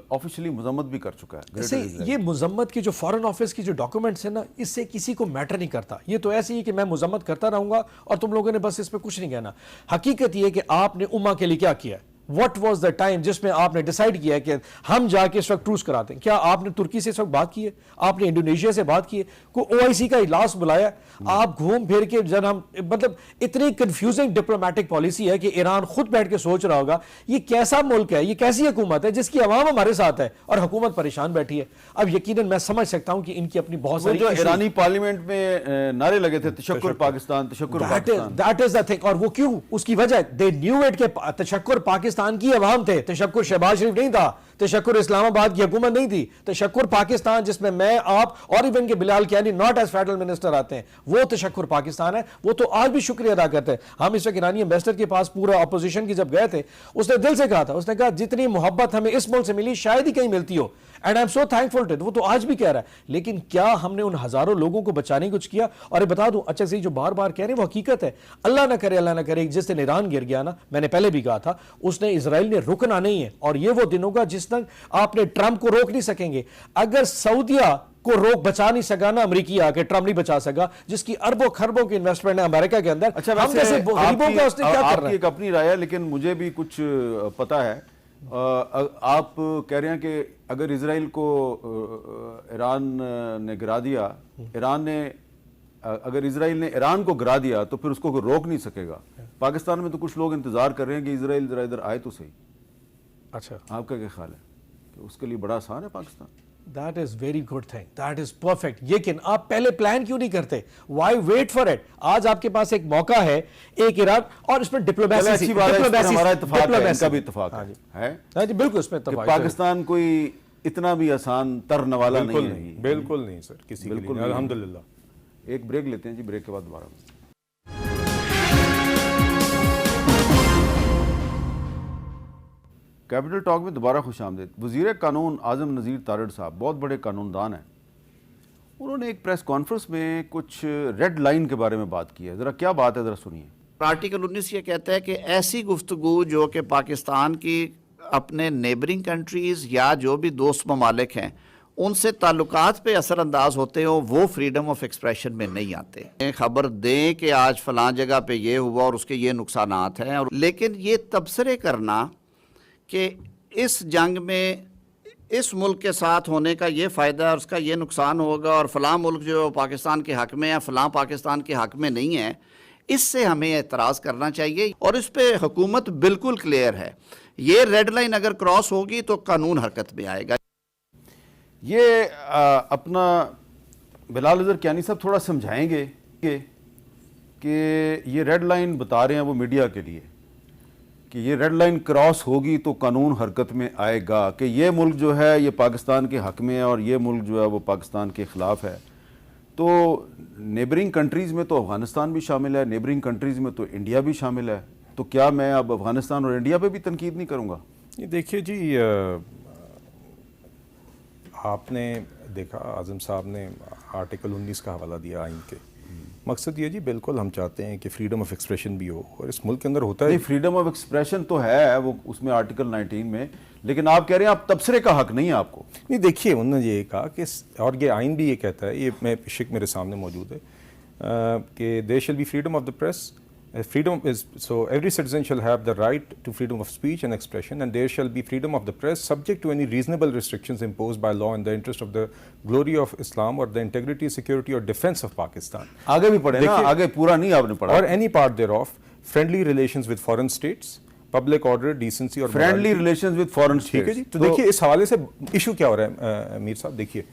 آفیشلی مذمت بھی کر چکا ہے. یہ مذمت کی جو فارن آفس کی جو ڈاکومنٹس ہیں نا، اس سے کسی کو میٹر نہیں کرتا. یہ تو ایسے ہی کہ میں مذمت کرتا رہوں گا اور تم لوگوں نے بس اس پہ کچھ نہیں کہنا. حقیقت یہ کہ آپ نے امہ کے لیے کیا کیا ہے. واٹ واز دا ٹائم جس میں آپ نے ڈیسائیڈ کیا کہ ہم جا کے اس وقت ٹروس کراتے ہیں؟ کیا آپ نے ترکی سے اس وقت بات کی ہے؟ آپ نے انڈونیشیا سے بات کی ہے؟ کوئی OIC کا اجلاس بلایا؟ آپ گھوم پھر کے جب ہم مطلب اتنی کنفیوزنگ ڈپلومیٹک پالیسی ہے کہ ایران خود بیٹھ کے سوچ رہا ہوگا یہ کیسا ملک ہے، یہ کیسی حکومت ہے جس کی عوام ہمارے ساتھ ہے اور حکومت پریشان بیٹھی ہے. اب یقیناً میں سمجھ سکتا ہوں کہ ان کی اپنی بہت ساری جو ایرانی پارلیمنٹ میں نعرے لگے تھے تشکر پاکستان، تشکر Pakistan, that is the thing. اور وہ کیوں؟ اس کی وجہ دے نیو اٹ کہ تشکر پاکستان کی عوام تھے، تشکر شہباز شریف نہیں تھا، تشکر اسلام آباد کی حکومت نہیں تھی. تشکر پاکستان جس میں میں آپ اور ایون کے Bilal Kiyani not as federal minister آتے ہیں، وہ تشکر پاکستان ہے. وہ تو آج بھی شکریہ ادا کرتے ہیں. ہم اس وقت ایرانی ایمبیسڈر کے پاس پورا اپوزیشن کی جب گئے تھے، اس نے دل سے کہا تھا، اس نے کہا جتنی محبت ہمیں اس ملک سے ملی شاید ہی کہیں ملتی ہو، and I am so thankful too. وہ تو آج بھی کہہ رہا ہے. لیکن کیا ہم نے ان ہزاروں لوگوں کو بچانے کچھ کیا؟ اور یہ بتا دوں اچھا سے جو بار بار کہہ رہے ہیں وہ حقیقت ہے. اللہ نہ کرے جس دن ایران گر گیا نا، میں نے پہلے بھی کہا تھا، اس نے اسرائیل نے رکنا نہیں ہے. اور یہ وہ دن ہوگا جس دن آپ نے ٹرمپ کو روک نہیں سکیں گے. اگر سعودیہ کو روک بچا نہیں سکا نا امریکی آ کے، ٹرمپ نہیں بچا سکا، جس کی اربوں خربوں کی انویسٹمنٹ ہے امریکہ کے اندر. اچھا ہم جیسے غریبوں کا اس نے کیا کر رہا ہے؟ ایک اپنی رائے ہے، لیکن مجھے بھی کچھ پتا ہے. آپ کہہ رہے ہیں کہ اگر اسرائیل کو ایران نے گرا دیا، اگر اسرائیل نے ایران کو گرا دیا تو پھر اس کو کوئی روک نہیں سکے گا. پاکستان میں تو کچھ لوگ انتظار کر رہے ہیں کہ اسرائیل ذرا ادھر آئے تو صحیح. اچھا آپ کا کیا خیال ہے کہ اس کے لیے بڑا آسان ہے Pakistan? That is very good thing. That is perfect. لیکن آپ پہلے پلان کیوں نہیں کرتے؟ Why wait for it? آج آپ کے پاس ایک موقع ہے، ایک ایران، اور اس میں ڈپلومیسی. اچھی بات ہے، اس پر ہمارا اتفاق ہے، ان کا بھی اتفاق ہے. ہاں جی بالکل اس میں اتفاق ہے. پاکستان کوئی اتنا بھی آسان ترن والا نہیں ہے. بالکل نہیں سر، کسی کے لیے الحمدللہ. ایک بریک لیتے ہیں جی، بریک کے بعد دوبارہ. کیپٹل ٹاک میں دوبارہ خوش آمدید. وزیر قانون اعظم نذیر تارڑ صاحب بہت بڑے قانون دان ہیں. انہوں نے ایک پریس کانفرنس میں کچھ ریڈ لائن کے بارے میں بات کی ہے. ذرا کیا بات ہے، ذرا سنیے. آرٹیکل 19 یہ کہتا ہے کہ ایسی گفتگو جو کہ پاکستان کی اپنے نیبرنگ کنٹریز یا جو بھی دوست ممالک ہیں ان سے تعلقات پہ اثر انداز ہوتے ہوں، وہ فریڈم آف ایکسپریشن میں نہیں آتے. خبر دیں کہ آج فلاں جگہ پہ یہ ہوا اور اس کے یہ نقصانات ہیں. لیکن یہ تبصرے کرنا کہ اس جنگ میں اس ملک کے ساتھ ہونے کا یہ فائدہ اور اس کا یہ نقصان ہوگا اور فلاں ملک جو پاکستان کے حق میں ہے فلاں پاکستان کے حق میں نہیں ہے، اس سے ہمیں اعتراض کرنا چاہیے. اور اس پہ حکومت بالکل کلیئر ہے. یہ ریڈ لائن اگر کراس ہوگی تو قانون حرکت میں آئے گا. یہ اپنا بلال اظہر کیانی صاحب تھوڑا سمجھائیں گے کہ یہ ریڈ لائن بتا رہے ہیں وہ میڈیا کے لیے کہ یہ ریڈ لائن کراس ہوگی تو قانون حرکت میں آئے گا، کہ یہ ملک جو ہے یہ پاکستان کے حق میں ہے اور یہ ملک جو ہے وہ پاکستان کے خلاف ہے. تو نیبرنگ کنٹریز میں تو افغانستان بھی شامل ہے، نیبرنگ کنٹریز میں تو انڈیا بھی شامل ہے. تو کیا میں اب افغانستان اور انڈیا پہ بھی تنقید نہیں کروں گا؟ یہ دیکھیے جی، آپ نے دیکھا اعظم صاحب نے آرٹیکل 19 کا حوالہ دیا آئین کے. مقصد یہ جی بالکل ہم چاہتے ہیں کہ فریڈم آف ایکسپریشن بھی ہو، اور اس ملک کے اندر ہوتا ہے. نہیں، فریڈم آف ایکسپریشن تو ہے وہ اس میں آرٹیکل 19 میں، لیکن آپ کہہ رہے ہیں آپ تبصرے کا حق نہیں ہے آپ کو. نہیں دیکھیے انہوں نے یہ کہا کہ اور یہ آئین بھی یہ کہتا ہے، یہ شک میرے سامنے موجود ہے کہ there shall be freedom of the press. Freedom is, so every citizen shall have the right to freedom of speech and expression, and there shall be freedom of the press subject to any reasonable restrictions imposed by law in the interest of the glory of Islam or the integrity, security or defense of Pakistan. آگے بھی پڑھے نا، آگے پورا نہیں آپ نے پڑھا. Or any part thereof, friendly relations with foreign states, public order, decency or friendly relations with foreign states. ٹھیک ہے جی. تو دیکھیے اس حوالے سے ایشو کیا ہو رہا ہے امیر صاحب. دیکھیے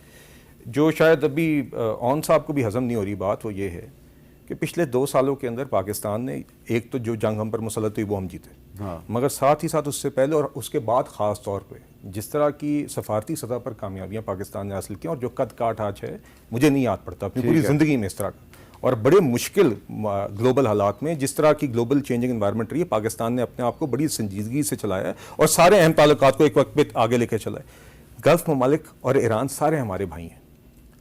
جو شاید ابھی اون صاحب کو بھی ہضم نہیں ہو رہی بات، وہ یہ ہے کہ پچھلے 2 سالوں کے اندر پاکستان نے ایک تو جو جنگ ہم پر مسلط ہوئی وہ ہم جیتے، مگر ساتھ ہی ساتھ اس سے پہلے اور اس کے بعد خاص طور پہ جس طرح کی سفارتی سطح پر کامیابیاں پاکستان نے حاصل کی، اور جو قد کاٹ آج ہے مجھے نہیں یاد پڑتا اپنی پوری زندگی میں اس طرح کا، اور بڑے مشکل گلوبل حالات میں جس طرح کی گلوبل چینجنگ انوائرمنٹ رہی ہے، پاکستان نے اپنے آپ کو بڑی سنجیدگی سے چلایا ہے اور سارے اہم تعلقات کو ایک وقت پہ آگے لے کے چلا ہے. گلف ممالک اور ایران سارے ہمارے بھائی ہیں،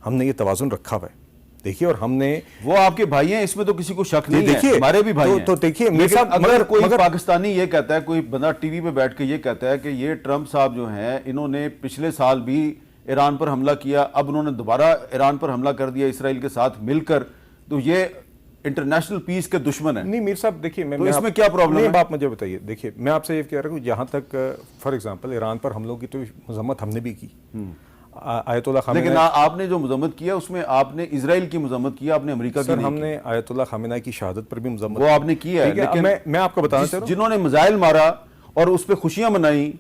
ہم نے یہ توازن رکھا ہوا ہے. دیکھیے اور ہم نے، وہ آپ کے بھائی ہیں، اس میں تو کسی کو شک نہیں ہے، ہمارے بھی بھائی ہیں. تو دیکھیے لیکن اگر کوئی پاکستانی یہ کہتا ہے، کوئی بندہ ٹی وی پہ بیٹھ کے یہ کہتا ہے کہ یہ ٹرمپ صاحب جو ہیں انہوں نے پچھلے سال بھی ایران پر حملہ کیا، اب انہوں نے دوبارہ ایران پر حملہ کر دیا اسرائیل کے ساتھ مل کر، تو یہ انٹرنیشنل پیس کے دشمن ہیں. نہیں میر صاحب دیکھیے، تو اس میں کیا پرابلم ہے؟ آپ مجھے بتائیے. دیکھیے میں آپ سے یہ کہہ رہا ہوں جہاں تک فار ایگزامپل ایران پر حملوں کی تو مذمت ہم نے بھی کی، آیت اللہ خامنہ، لیکن آپ نے جو مذمت کیا اس میں آپ نے اسرائیل کی مذمت کیا، آپ نے امریکہ کی نہیں. ہم نے آیت اللہ خامنہ کی شہادت پر بھی مذمت، وہ آپ نے کیا ہے، لیکن میں آپ کو بتانا چاہ رہا ہوں جنہوں نے میزائل مارا اور اس پہ خوشیاں منائیں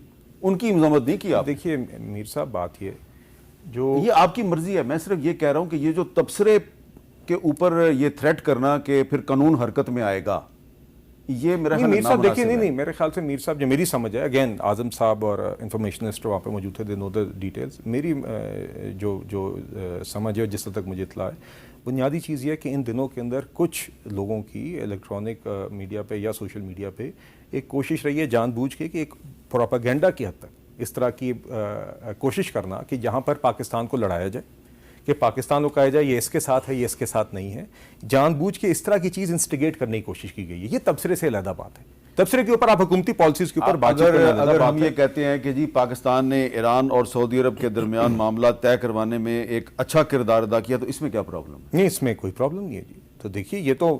ان کی مذمت نہیں کی آپ. دیکھیے میر صاحب بات یہ جو یہ آپ کی مرضی ہے، میں صرف یہ کہہ رہا ہوں کہ یہ جو تبصرے کے اوپر یہ تھریٹ کرنا کہ پھر قانون حرکت میں آئے گا، یہ میرا خیال میر صاحب دیکھیے ہے. نہیں میرے خیال سے میر صاحب جو میری سمجھ ہے، اگین اعظم صاحب اور انفارمیشنسٹ وہاں پہ موجود تھے، دے نو دا ڈیٹیلز. میری جو سمجھ ہے جس تک مجھے اطلاع ہے، بنیادی چیز یہ ہے کہ ان دنوں کے اندر کچھ لوگوں کی الیکٹرانک میڈیا پہ یا سوشل میڈیا پہ ایک کوشش رہی ہے جان بوجھ کے کہ ایک پروپیگنڈا کی حد تک اس طرح کی کوشش کرنا کہ جہاں پر پاکستان کو لڑایا جائے، کہ پاکستان کو کہا جائے یہ اس کے ساتھ ہے، یہ اس کے ساتھ نہیں ہے، جان بوجھ کے اس طرح کی چیز انسٹیگیٹ کرنے کی کوشش کی گئی ہے. یہ تبصرے سے علیحدہ بات ہے. تبصرے کے اوپر آپ حکومتی پالیسیز کے اوپر بات کریں. اگر ہم یہ کہتے ہیں کہ جی پاکستان نے ایران اور سعودی عرب کے درمیان معاملات طے کروانے میں ایک اچھا کردار ادا کیا، تو اس میں کیا پرابلم ہے؟ نہیں، اس میں کوئی پرابلم نہیں ہے جی. تو دیکھیے یہ تو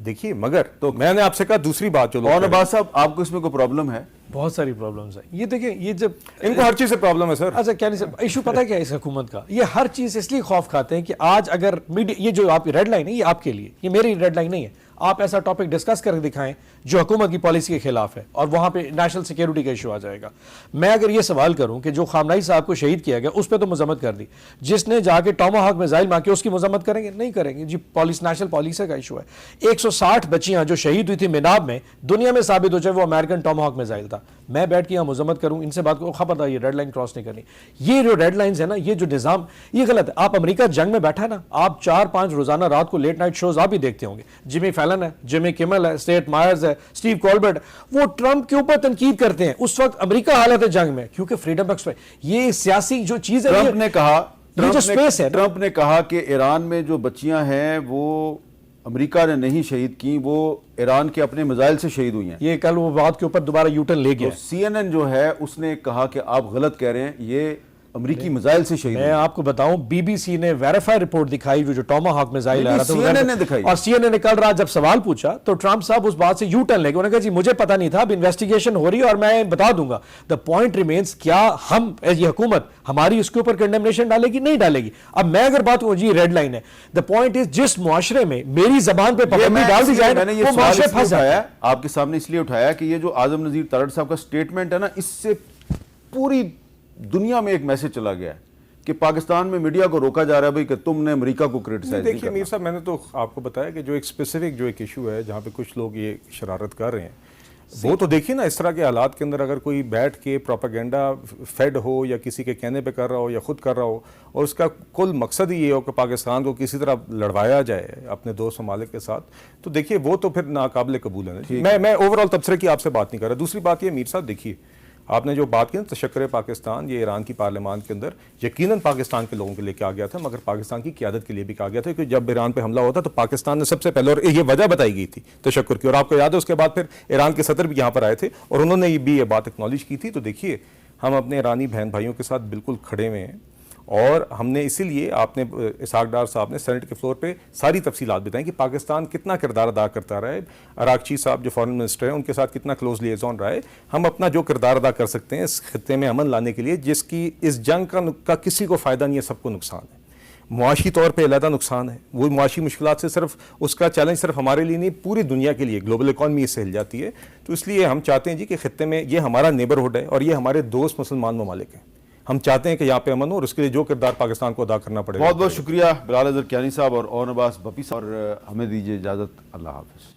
دیکھیے، مگر تو میں نے آپ سے کہا دوسری بات جو اور عباس صاحب آپ کو اس میں کوئی پرابلم ہے؟ بہت ساری پرابلمز ہیں. یہ دیکھیں، یہ جب ان کو ہر چیز سے پرابلم ہے سر. اچھا کیا نہیں سر، ایشو پتہ کیا ہے اس حکومت کا؟ یہ ہر چیز اس لیے خوف کھاتے ہیں کہ آج اگر میڈیا، یہ جو آپ کی ریڈ لائن ہے یہ آپ کے لیے، یہ میری ریڈ لائن نہیں ہے. آپ ایسا ٹاپک ڈسکس کر کے دکھائیں جو حکومت کی پالیسی کے خلاف ہے اور وہاں پہ نیشنل سیکیورٹی کا ایشو آ جائے گا. میں اگر یہ سوال کروں کہ جو خامنہئی صاحب کو شہید کیا گیا اس پہ تو مذمت کر دی، جس نے جا کے ٹاماہاک میزائل مار کے اس کی مذمت کریں گے؟ نہیں کریں گے جی. نیشنل پالیسی کا ایشو ہے. 160 بچیاں جو شہید ہوئی تھی میناب میں، دنیا میں ثابت ہو جائے وہ امریکن ٹاماہاک میزائل تھا. میں بیٹھ کے یہاں مذمت کروں، ان سے بات کو خبردار یہ ریڈ لائن کراس نہیں کرنی. یہ جو ریڈ لائنز ہیں نا، یہ جو نظام، یہ غلط ہے. آپ امریکہ جنگ میں بیٹھا ہے نا، آپ 4-5 روزانہ رات کو لیٹ نائٹ شوز آپ بھی دیکھتے ہوں گے. جمی فیلن ہے، جمی کمل ہے، اسٹیٹ مائرز ہے، اسٹیو کولبرٹ، وہ ٹرمپ کے اوپر تنقید کرتے ہیں. اس وقت امریکہ حالت ہے جنگ میں کیونکہ فریڈم ایکسپریس، یہ سیاسی جو چیز ہے. ٹرمپ نے کہا، یہ جو اسپیس ہے، ٹرمپ نے کہا کہ ایران میں جو بچیاں ہیں وہ امریکہ نے نہیں شہید کی، وہ ایران کے اپنے میزائل سے شہید ہوئی ہیں. یہ کل وہ بات کے اوپر دوبارہ یوٹن لے گیا. CNN جو ہے اس نے کہا کہ آپ غلط کہہ رہے ہیں، یہ امریکی میزائل سے شہید میں آپ کو بتاؤں BBC نے ویریفائی رپورٹ دکھائی جو ٹاماہاک میزائل آ رہا تھا، CNN نے دکھائی. اور CNN نے کل رات جب سوال پوچھا تو ٹرمپ صاحب اس بات سے یو ٹرن لے گئے. انہوں نے کہا جی مجھے پتہ نہیں تھا، اب انویسٹیگیشن ہو رہی ہے اور میں بتا دوں گا. دا پوائنٹ ریمینز، کیا ہم یہ حکومت ہماری اس کے اوپر کنڈمنیشن ڈالے گی؟ نہیں ڈالے گی. اب میں اگر بات کروں، جی ریڈ لائن ہے. دا پوائنٹ از جس معاشرے میں میری زبان پہ پابندی ڈال دی جائے، میں نے یہ وہ معاشرے پھنس جاتا ہے. آپ کے سامنے اس لیے اٹھایا کہ یہ جو اعظم نذیر ترڑ صاحب کا سٹیٹمنٹ ہے نا، اس سے پوری دنیا میں ایک میسج چلا گیا ہے کہ پاکستان میں میڈیا کو روکا جا رہا ہے بھائی کہ تم نے امریکہ کو کرٹیسائز. دیکھیے میر صاحب، میں نے تو آپ کو بتایا کہ جو ایک اسپیسیفک جو ایک ایشو ہے جہاں پہ کچھ لوگ یہ شرارت کر رہے ہیں، وہ تو دیکھیے نا اس طرح کے حالات کے اندر اگر کوئی بیٹھ کے پروپیگنڈا فیڈ ہو یا کسی کے کہنے پہ کر رہا ہو یا خود کر رہا ہو اور اس کا کل مقصد ہی یہ ہو کہ پاکستان کو کسی طرح لڑوایا جائے اپنے دوست ممالک کے ساتھ، تو دیکھیے وہ تو پھر ناقابل قبول ہے. میں اوور آل تبصرے کی آپ سے بات نہیں کر رہا. دوسری بات یہ میر صاحب، دیکھیے آپ نے جو بات کی نا تشکر پاکستان، یہ ایران کی پارلیمان کے اندر یقیناً پاکستان کے لوگوں کے لیے کہا گیا تھا، مگر پاکستان کی قیادت کے لیے بھی کہا گیا تھا کہ جب ایران پہ حملہ ہوتا تو پاکستان نے سب سے پہلے، اور یہ وجہ بتائی گئی تھی تشکر کی، اور آپ کو یاد ہے اس کے بعد پھر ایران کے صدر بھی یہاں پر آئے تھے اور انہوں نے بھی یہ بات اکنالج کی تھی. تو دیکھیے ہم اپنے ایرانی بہن بھائیوں کے ساتھ بالکل کھڑے ہوئے ہیں، اور ہم نے اسی لیے، آپ نے اسحاق ڈار صاحب نے سینٹ کے فلور پہ ساری تفصیلات بتائیں کہ پاکستان کتنا کردار ادا کرتا رہا ہے، اراغچی صاحب جو فارن منسٹر ہیں ان کے ساتھ کتنا کلوز لیزون رہا ہے. ہم اپنا جو کردار ادا کر سکتے ہیں اس خطے میں امن لانے کے لیے، جس کی اس جنگ کا کسی کو فائدہ نہیں ہے، سب کو نقصان ہے. معاشی طور پہ علیحدہ نقصان ہے، وہ معاشی مشکلات سے صرف اس کا چیلنج صرف ہمارے لیے نہیں پوری دنیا کے لیے، گلوبل اکانومی اس سے ہل جاتی ہے. تو اس لیے ہم چاہتے ہیں جی کہ خطے میں یہ ہمارا نیبرہڈ ہے اور یہ ہمارے دوست مسلمان ممالک ہیں، ہم چاہتے ہیں کہ یہاں پہ امن ہو، اور اس کے لیے جو کردار پاکستان کو ادا کرنا پڑے گا. بہت بہت شکریہ بلال اظہر کیانی صاحب اور نواز بپی صاحب، اور ہمیں دیجیے اجازت. اللہ حافظ.